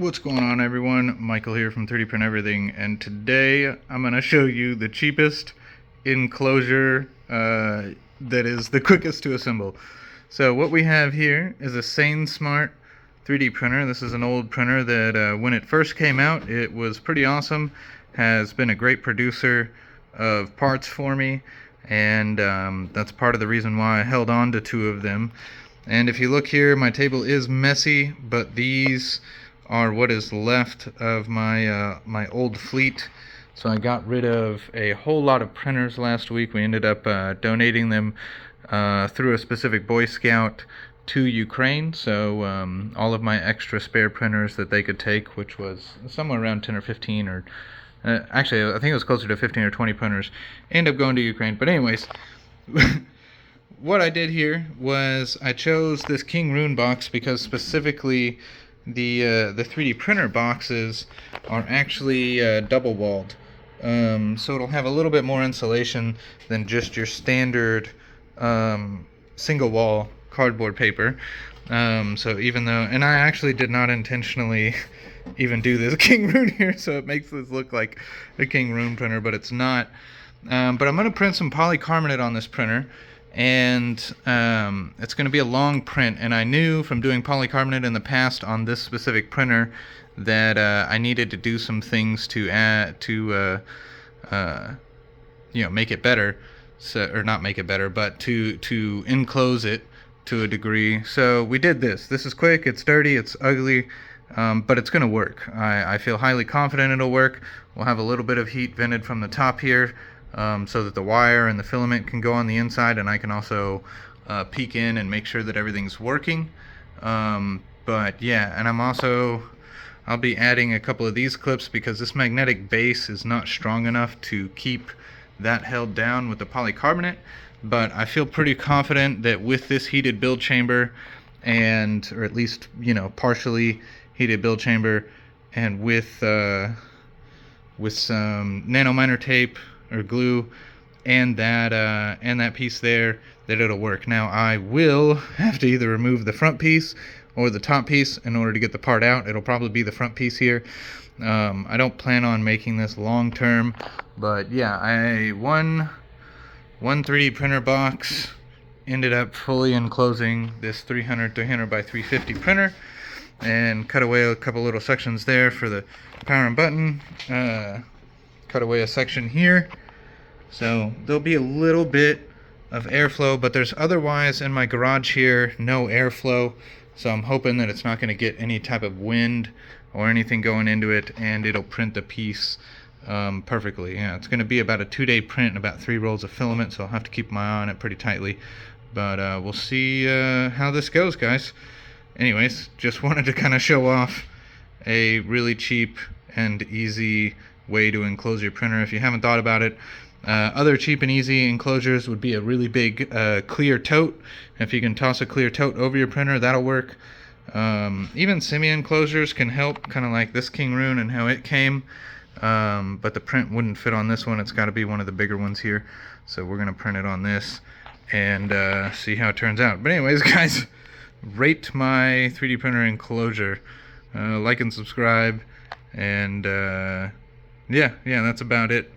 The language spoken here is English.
What's going on, everyone? Michael here from 3D Print Everything, and today I'm going to show you the cheapest enclosure that is the quickest to assemble. So what we have here is a Sane Smart 3D printer. This is an old printer that when it first came out, it was pretty awesome, has been a great producer of parts for me, and that's part of the reason why I held on to two of them. And if you look here, my table is messy, but these are what is left of my my old fleet. So I got rid of a whole lot of printers last week. We ended up donating them through a specific Boy Scout to Ukraine. So all of my extra spare printers that they could take, which was somewhere around 10 or 15 or actually I think it was closer to 15 or 20 printers, ended up going to Ukraine. But anyways, what I did here was I chose this King Rune box because specifically the 3D printer boxes are actually double walled, so it'll have a little bit more insulation than just your standard single wall cardboard paper. So even though, and I actually did not intentionally even do this King Rune here, so it makes this look like a King Rune printer, but it's not. But I'm going to print some polycarbonate on this printer, and it's going to be a long print, and I knew from doing polycarbonate in the past on this specific printer that I needed to do some things to add to make it better, so, or not make it better, but to enclose it to a degree. So we did this. This is quick, it's dirty, it's ugly, but it's going to work. I feel highly confident it'll work. We'll have a little bit of heat vented from the top here, so that the wire and the filament can go on the inside, and I can also peek in and make sure that everything's working. But yeah, and I'll be adding a couple of these clips because this magnetic base is not strong enough to keep that held down with the polycarbonate. But I feel pretty confident that with this heated build chamber, and or at least partially heated build chamber, and with some nanominer tape or glue and that piece there, that it'll work. Now I will have to either remove the front piece or the top piece in order to get the part out. It'll probably be the front piece here. I don't plan on making this long term, but yeah, one 3D printer box ended up fully enclosing this 300 by 350 printer, and cut away a couple little sections there for the power and button, cut away a section here, so there'll be a little bit of airflow, but there's otherwise in my garage here no airflow, so I'm hoping that it's not going to get any type of wind or anything going into it, and it'll print the piece perfectly. Yeah, it's going to be about a 2-day print and about 3 rolls of filament, so I'll have to keep my eye on it pretty tightly, but we'll see how this goes, guys. Anyways, just wanted to kind of show off a really cheap and easy way to enclose your printer if you haven't thought about it. Other cheap and easy enclosures would be a really big clear tote. If you can toss a clear tote over your printer, that'll work. Even semi-enclosures can help, kind of like this King Rune and how it came, but the print wouldn't fit on this one. It's got to be one of the bigger ones here, so we're going to print it on this and see how it turns out. But anyways, guys, rate my 3D printer enclosure, like and subscribe, and yeah, that's about it.